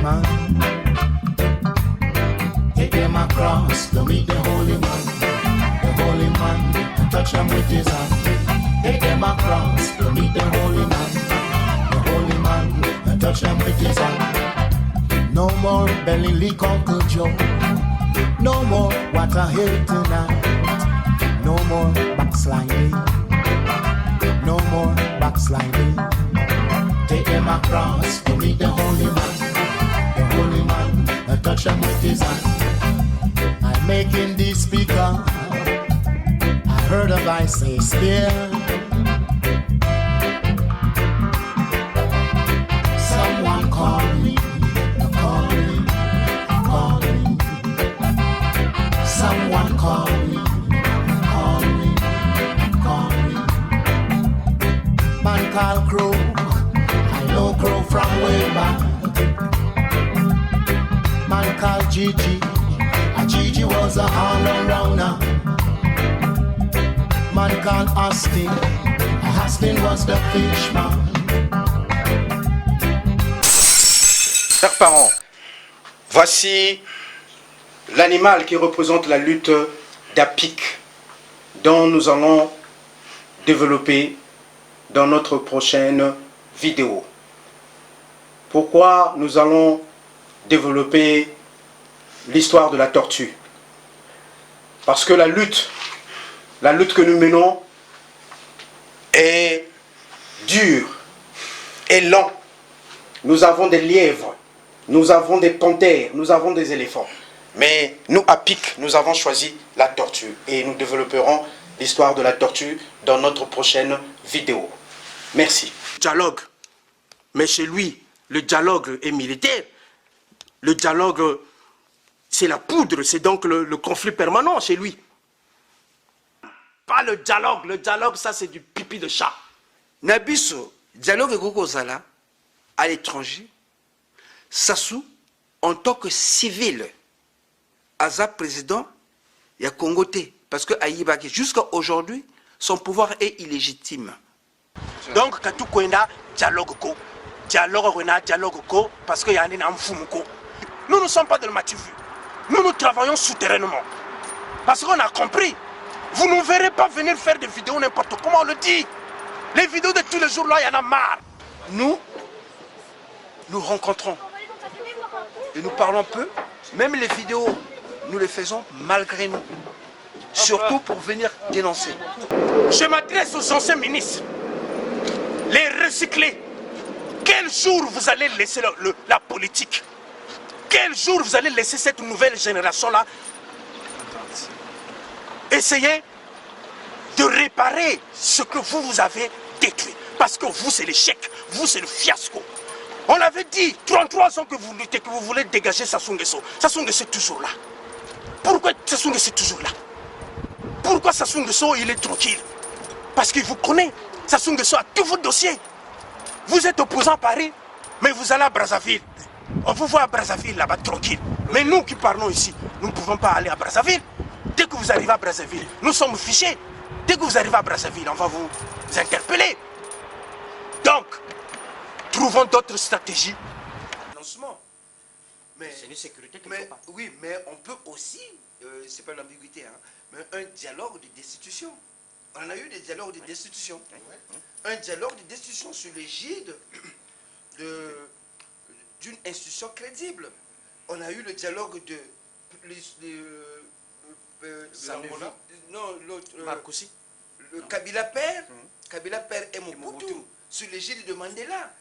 man. Take them across to meet the holy man. The holy man, touch them with his hand. Take them across to meet the holy man. The holy man, touch them with his hand. No more belly leak, Uncle Joe. No more water here tonight. No more backsliding. No more backsliding. Take them across to meet the holy man. The holy man, touch them with his hand. I'm making this speaker. I heard a voice say, still. Someone call me, call me, call me. Someone call me, call me, call me. Man call Crow, I know Crow from way back. Man call Gigi, Gigi was a all-arounder. Man called Austin, Austin was the fishman. Chers parents, voici l'animal qui représente la lutte d'Apik dont nous allons développer dans notre prochaine vidéo. Pourquoi nous allons développer l'histoire de la tortue? Parce que la lutte que nous menons est dure et lente. Nous avons des lièvres, nous avons des panthères, nous avons des éléphants. Mais nous, à Pic, nous avons choisi la tortue. Et nous développerons l'histoire de la tortue dans notre prochaine vidéo. Merci. Dialogue. Mais chez lui, le dialogue est militaire. Le dialogue, c'est la poudre. C'est donc le conflit permanent chez lui. Pas le dialogue. Le dialogue, ça, c'est du pipi de chat. Nabiso, dialogue Gokozala, à l'étranger, Sassou, en tant que civil, Aza président, il y a Congoté. Parce que Aïbaki, jusqu'à aujourd'hui, son pouvoir est illégitime. Donc, Katou Kwenda, dialogue ko. Dialogue ko, parce qu'il y a un enfumko. Nous ne sommes pas de le mativu. Nous travaillons souterrainement. Parce qu'on a compris. Vous ne verrez pas venir faire des vidéos n'importe comment, on le dit. Les vidéos de tous les jours là, il y en a marre. Nous rencontrons. Et nous parlons peu. Même les vidéos, nous les faisons malgré nous. Surtout pour venir dénoncer. Je m'adresse aux anciens ministres. Les recycler. Quel jour vous allez laisser la politique? Quel jour vous allez laisser cette nouvelle génération-là essayer de réparer ce que vous avez détruit? Parce que vous, c'est l'échec. Vous, c'est le fiasco. On l'avait dit, 33 ans que vous luttez, que vous voulez dégager Sassou Nguesso. Sassou Nguesso est toujours là. Pourquoi Sassou Nguesso est toujours là? Pourquoi Sassou Nguesso, il est tranquille? Parce qu'il vous connaît. Sassou Nguesso a tous vos dossiers. Vous êtes opposant à Paris, mais vous allez à Brazzaville. On vous voit à Brazzaville, là-bas, tranquille. Mais nous qui parlons ici, nous ne pouvons pas aller à Brazzaville. Dès que vous arrivez à Brazzaville, nous sommes fichés. Dès que vous arrivez à Brazzaville, on va vous interpeller. Donc, trouvons d'autres stratégies. Lancement. Mais c'est une sécurité qu'il mais, faut pas. oui, mais on peut aussi, c'est pas l'ambiguïté, hein, mais un dialogue de destitution. On a eu des dialogues de destitution. Un dialogue de destitution sur l'égide d'une institution crédible. On a eu le dialogue de... non, l'autre... Marcoussi. Le Kabila Père, Kabila Père et Mobutu, sur l'égide de Mandela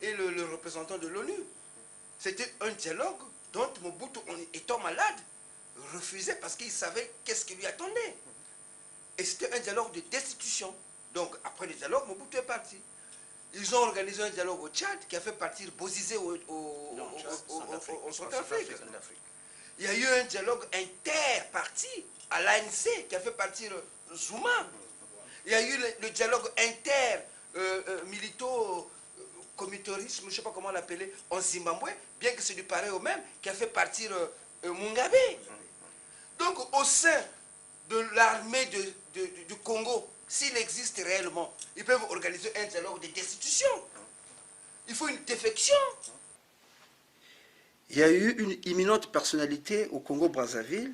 et le représentant de l'ONU. C'était un dialogue dont Mobutu, étant malade, refusait parce qu'il savait qu'est-ce qui lui attendait. Et c'était un dialogue de destitution. Donc, après le dialogue, Mobutu est parti. Ils ont organisé un dialogue au Tchad qui a fait partir Bozizé au Centrafrique. Il y a eu un dialogue inter-parti à l'ANC qui a fait partir Zouma. Il y a eu le dialogue inter-milito-communautarisme, je ne sais pas comment l'appeler, en Zimbabwe, bien que c'est du pareil au même, qui a fait partir Mugabe. Donc, au sein de l'armée du Congo, s'il existe réellement, ils peuvent organiser un dialogue de destitution. Il faut une défection. il y a eu une imminente personnalité au Congo-Brazzaville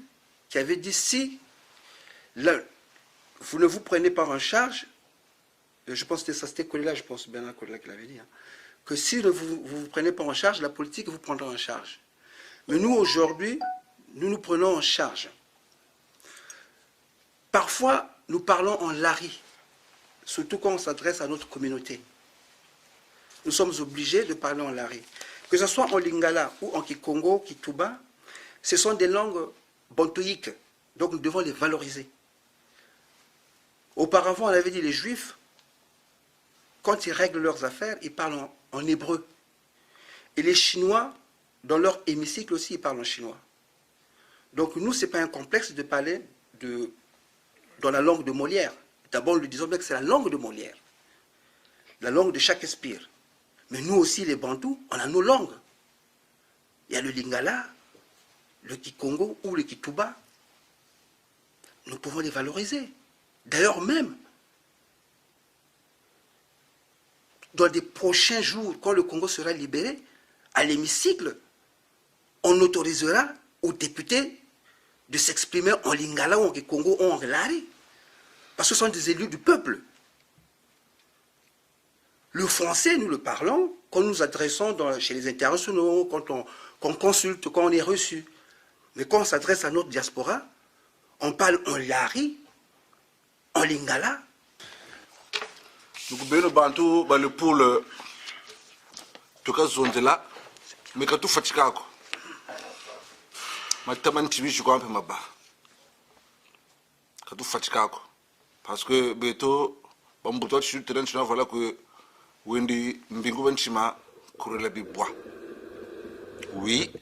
qui avait dit si vous ne vous prenez pas en charge, je pense que c'était Kolela, je pense Bernard Kolela qui l'avait dit, hein, que si vous ne vous prenez pas en charge, la politique vous prendra en charge. Mais nous, aujourd'hui, nous nous prenons en charge. Parfois, nous parlons en lari, surtout quand on s'adresse à notre communauté. Nous sommes obligés de parler en lari. Que ce soit en lingala ou en kikongo, kituba, ce sont des langues bantoïques, donc nous devons les valoriser. Auparavant, on avait dit les Juifs, quand ils règlent leurs affaires, ils parlent en hébreu. Et les Chinois, dans leur hémicycle aussi, ils parlent en chinois. Donc nous, ce n'est pas un complexe de parler dans la langue de Molière. D'abord, nous disons bien que c'est la langue de Molière, la langue de Shakespeare. Mais nous aussi, les Bantous, on a nos langues. Il y a le lingala, le kikongo ou le kituba. Nous pouvons les valoriser. D'ailleurs même, dans des prochains jours, quand le Congo sera libéré, à l'hémicycle, on autorisera aux députés de s'exprimer en lingala ou en kikongo ou en lari. Parce que ce sont des élus du peuple. Le français, nous le parlons quand nous nous adressons chez les internationaux, quand on consulte, quand on est reçu. Mais quand on s'adresse à notre diaspora, on parle en lari, en lingala. Nous avons bantu le poule toka zonde là, mais quand tu fais Chicago, maintenant tu vis je crois un peu ma bas. Quand tu fais Chicago, parce que beto, bon beto tu te rends compte voilà que Wendy mbingu benchima kurela bibois. Oui, il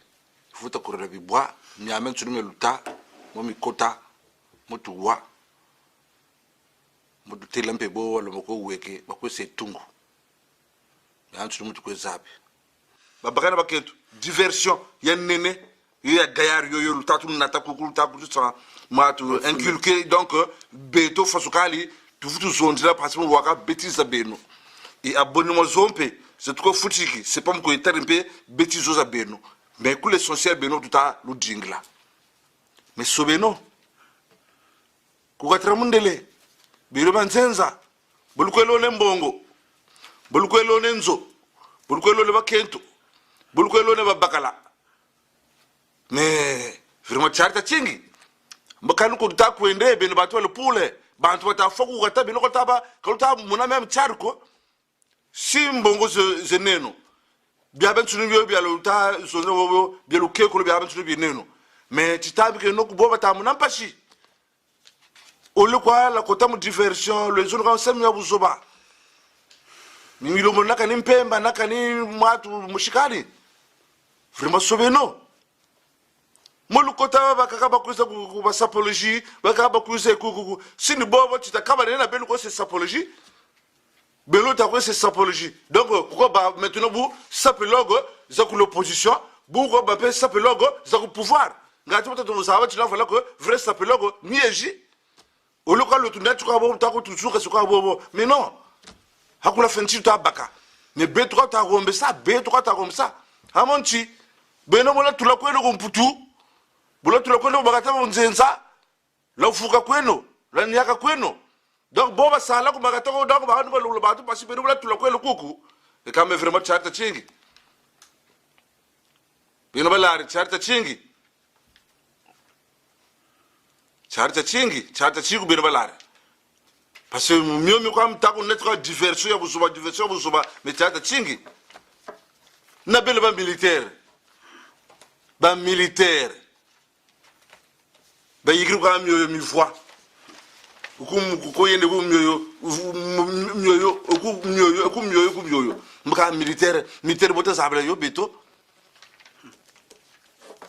faut te kurela bibois. Mi amène tu me luta, moi mi kota, moi tu vois. Moi tu t'es lampé beau, le moko weke, bakwe c'est tungu. Mais en tu me tu quoi zabi. Babakana baketu, diversion, y'a nene, y'a gaillard, y'a luta tu n'ata kukulu ta tout ça. Moi tu inculqué donc beto fasukali, tu fous tout zone là parce que moi waka bêtise à beno. Et abonnement zompe, c'est trop foutiki, c'est pas mon côté terminé, bêtise aux abeno. Mais que l'essentiel beno tout à le jingla. Mais ce beno, kukatra mundele, biro banzenza, bulukwelo nembongo, bulukwelo nenzo, bulukwelo ne bakento, bulukwelo ne babakala. Mais vraiment charta chingi, mbakanu kuta kuende beno batwa le poule, bantu bata foku kata beno kata ba, kaluta muna même charko. Si mbongo ze neno bia ben tunu bio bia luta so no bia lu ke ko bia ben tunu bi neno mais titabi ke no ko boba ta mun ampashi o le kwa la kota mu diversion le zone kan sem ya buzoba mi lo mon nakani mpemba nakani mwatu mushikani vraiment sobeno mo lu kota ba kaka ba kuza ku ba sapologie ba kaka ba kuza ku si ni bobo titakaba na ben ko c'est sapologie. Belo ta quoi c'est sapologie. Donc pourquoi maintenant vous sapelogo za ku l'opposition, pourquoi ba pe sapelogo za ku pouvoir. Ngati mota to sawa tu voilà que vrai sapelogo mieji. Au local le tourner tu ka bo ta ko toujours ce ka bo. Mais non. Hakula fenti ta baka. Mais B3 ta rombe ça, B3 ta rombe ça. Amonti. Beno mola tu la ko no mputu. Bolo tu la ko no bagata nzenza. La ufuka kweno, la nyaka kweno. Donc, bon, ça là, comme on a dit, on va bateau parce que nous avons tout le coucou. Et quand même vraiment charta chingi. Bien, on va la charta chingi. Charta chingi, bien, on va la. Parce que mieux, comme tu as une diversion, mais charta chingi. N'a pas le militaire. Ban militaire. Ben, il y a quand même une fois. Kukoyende ku myoyo mka militaire bota sabla yo beto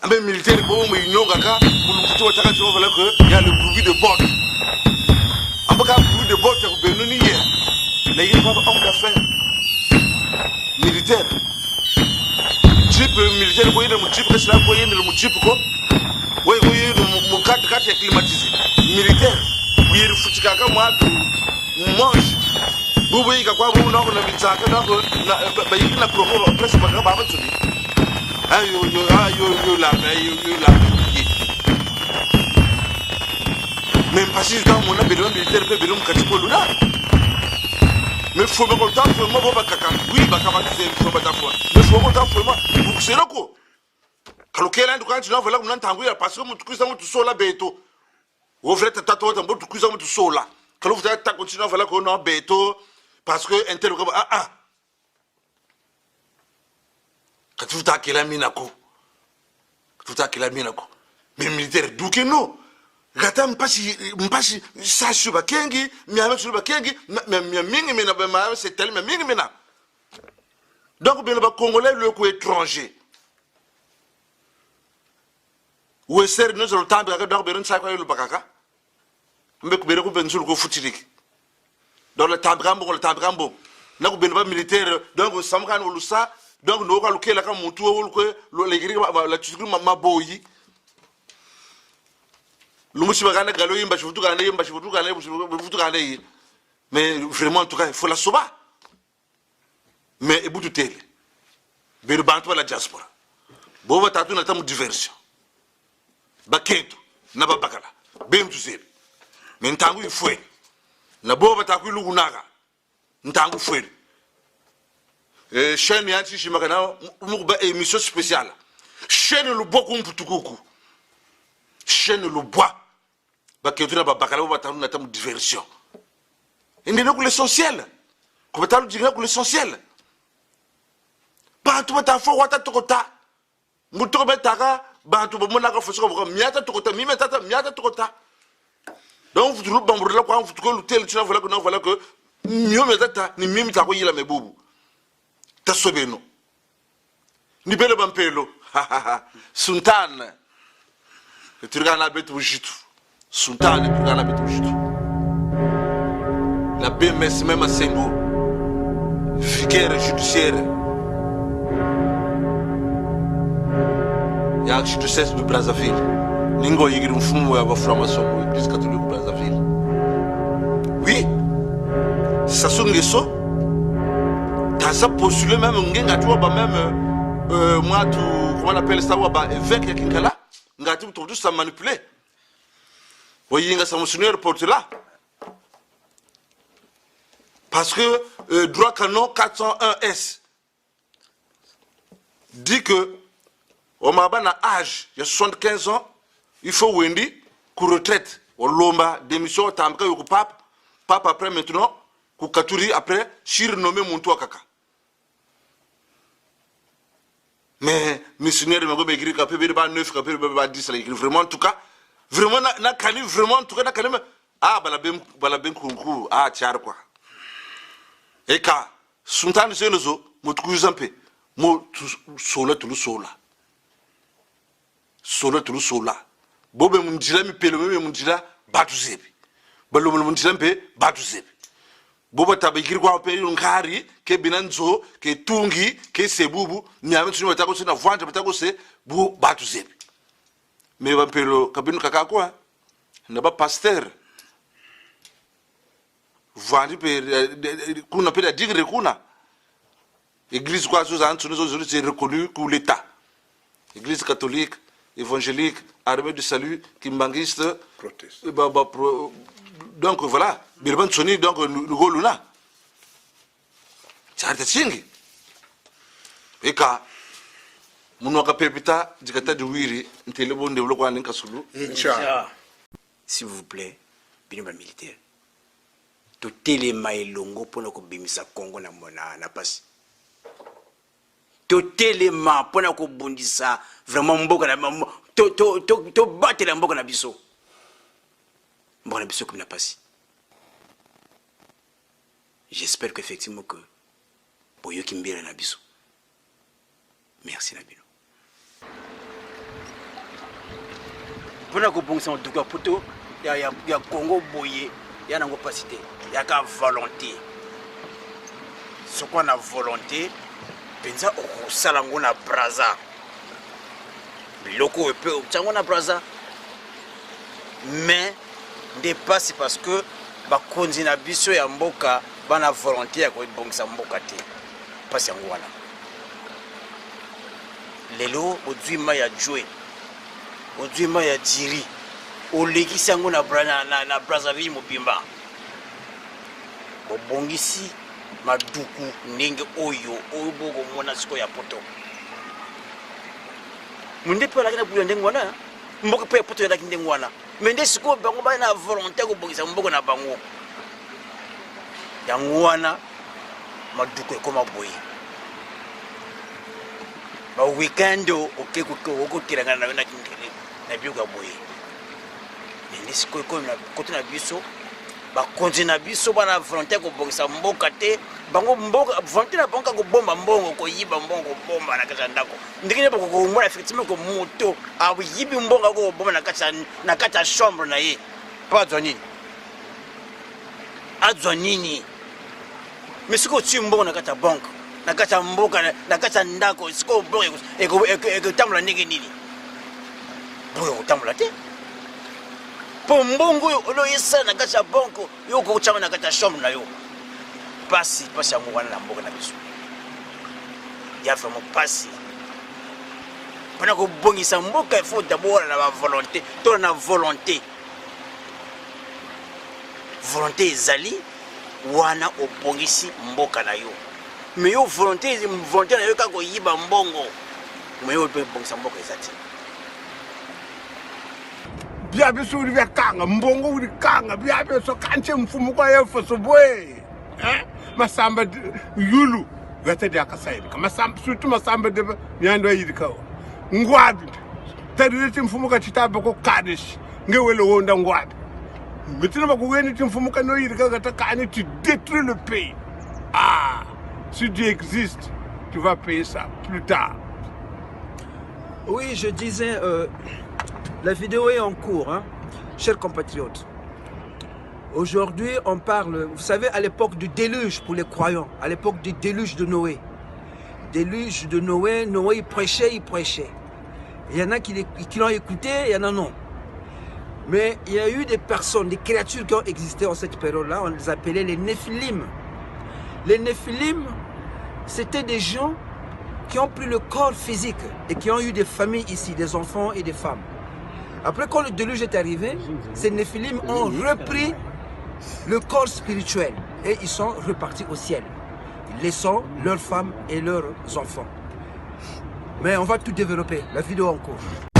ambe militaire bo mo nyonga ka mulukuto taka jo vala que y a le bruit de botte ambaka bruit de botte ko benu ni ye na yiri ba on da fait militaire jeep militaire ko yende mu jeep ka sala ko yende mu jeep ko way ko yende mu carte climatisé militaire yiri futika ka mwatu mange bubu yika kwa bubu na bitaka na ba yiki na proko presque ba ba tsudi même pas si dans mon abédon militaire peut belum katikoluna mais faut pas content pour moi ba kaka oui ba kama c'est faut pas d'afoi mais faut pas content pour moi vous c'est là quoi quand quelqu'un quand tu voilà on entend oui parce que mutu kuisa mutu sola beto au vrai tata toi mutu kuisa mutu sola quand vous ta continue voilà qu'on a beto parce que intel quand tu ta kila minako tout à kila minako mais militaire dukeno gata mpasi sasu bakengi miame su bakengi mingi mena ba ma c'est tellement mingi mena donc bien ba congolais le ko étranger ou ser nous le temps ba donc ben sa ko le bakaka mbe ko be ko ben sul ko futilik dans le tabrambo na ko ben ba militaire donc samkan wulu sa donc no ko lukela ka mutu wulu ko le giri la tsukuru maboyi Lumushi bagana galo yimba shifutu gane mais vraiment en tout cas il faut la sauver mais ebutu tele be bantu la diaspora bo tatu na tamu diversion baketo na babakala be mtu sebe mais ntangu ifwe na bo bataku lugunaga ntangu fwe chaîne yanti shimakana mukuba émission spéciale chaîne le boku mputukuku chaîne le bois baketu na babakala bo tatu na tamu diversion indene ku l'essentiel ko batalu jinga ku l'essentiel bantu batafo wata tokota muto betaka bantu bomona ka fosiko ko miata tokota miata tokota donc vous bambrula kwa vous ko lutel tu voilà que non voilà que mio metata ni mimi ta ko yila mebubu ta sobeno ni bele bampelo sultan tu regardes la bête bujitu sultan tu regardes la bête bujitu la BMS même à Sengo figure judiciaire ya archdiocèse de Brazzaville ningo yigiri mfumo ya baframason mu église catholique de Brazzaville oui ça songe so ça postulé même ngenga tu ba même moi tu comment on appelle ça ba évêque ya Kinkala ngati tout ça manipulé oyinga sa monseigneur porte là parce que droit canon 401S dit que au mabana âge il y a 75 ans il faut wendi ku retraite au lomba démission tamka yoku pape après maintenant ku katuri après shir nommé muntu akaka mais missionnaire me go begiri ka pe ba 9 ka pe ba 10 la vraiment en tout cas vraiment na kani vraiment en tout cas na kani balabem kunku tiar quoi et ka sultan senozo mutuku zampe mo sola bobe mundila mi pelo me mundila batu zebi balo mundila mpe batu zebi boba tabikiri kwa pe ngari ke binanzo ke tungi ke sebubu nyame tuni batako sina vwanja batako se bu batu zebi me ba pelo kabinu kaka kwa na ba pasteur vwandi pe kuna pe digre kuna église quoi sous an sunu c'est reconnu pour l'état église catholique évangélique armée du salut kimbangiste proteste donc voilà birban soni donc le goluna charta singi eka munwa pepita dikata de wiri ntele bonde lo kwa ninka sulu s'il vous plaît binba militaire to telema elongo pona ko bimisa Congo na mona na pasi to telema pona ko bundisa vraiment mboka na to batela mboka na biso comme na pasi. J'espère qu'effectivement que boyo kimbira na biso. Merci Nabino. Pona ko bongisa en tout cas poto ya Congo boye ya nango pasité ya ka volonté. Ce qu'on a volonté penza okosala ngo na Brazza. Biloko epe ochango na Brazza. Mais dépasse parce que bakonzi na biso ya mboka bana volonté ya ko bongisa mboka te. Pasi yango wana. lelo ozwi mai ya Joe ozwi mai ya Jiri olekisi yango na Brazzaville mobimba bobongisi maduku ndenge oyo bokomona sikoyo ya poto munde mpe alaki na buya ndenge wana mboka mpe ya poto elaki ndenge wana me nde sikoyo bango bali na volonté ya kobongisa mboka na bango yango wana maduku ekoma boye baweekend okotiranga na biloko ya boye me nde sikoyo ekomi na kote na biso bakonzi na biso bana volonté ya kobongisa mboka te bango mboka volonté na bango kobomba mbongo koyiba mbongo kobomba na kati ya ndako ndenge nde bakokomona effectivement ko moto ayibi mbongo akokobomba na kati ya chambre na ye mpo azwa nini mais sikoyo otyi mbongo na kati ya banke na kati ya mboka na kati ya ndako sikoyo bongo ekotambola ndenge nini bongo ekotambola te mpo mbongo oyo oloyesala na kati ya banke yo okotyama na kati ya chambre na yo pasi yango wana na mboka na biso ya vraiment pasi mpona kobongisa mboka il faut d'abord wana na bavolonté to na volonté ezali wana obongisi mboka na yo mais yo volonté na yo kaka koyiba mbongo mais yo obongisa mboka eza te bia biso uri bia kanga mbongo uri kanga bia biso kanche mfumu kwa yefo sobwe masamba yulu gata dia kasaidi kama masamba sutu masamba de nyando yidika ngwadi tadile mfumu ka chitaba ko kadish ngewele wonda ngwadi mitina bakuweni mfumu ka no yidika gata kani tu détruire le pays. Si Dieu existe, tu vas payer ça plus tard. Oui, je disais, la vidéo est en cours, hein, chers compatriotes. Aujourd'hui, on parle, vous savez, à l'époque du déluge pour les croyants, à l'époque du déluge de Noé. Déluge de Noé, Noé il prêchait. Il y en a qui l'ont écouté, il y en a non. Mais il y a eu des personnes, des créatures qui ont existé en cette période-là, on les appelait les Néphilim. Les Néphilim, c'était des gens qui ont pris le corps physique et qui ont eu des familles ici, des enfants et des femmes. Après, quand le déluge est arrivé, ces Néphilim ont repris le corps spirituel et ils sont repartis au ciel, laissant leurs femmes et leurs enfants. Mais on va tout développer, la vidéo en cours.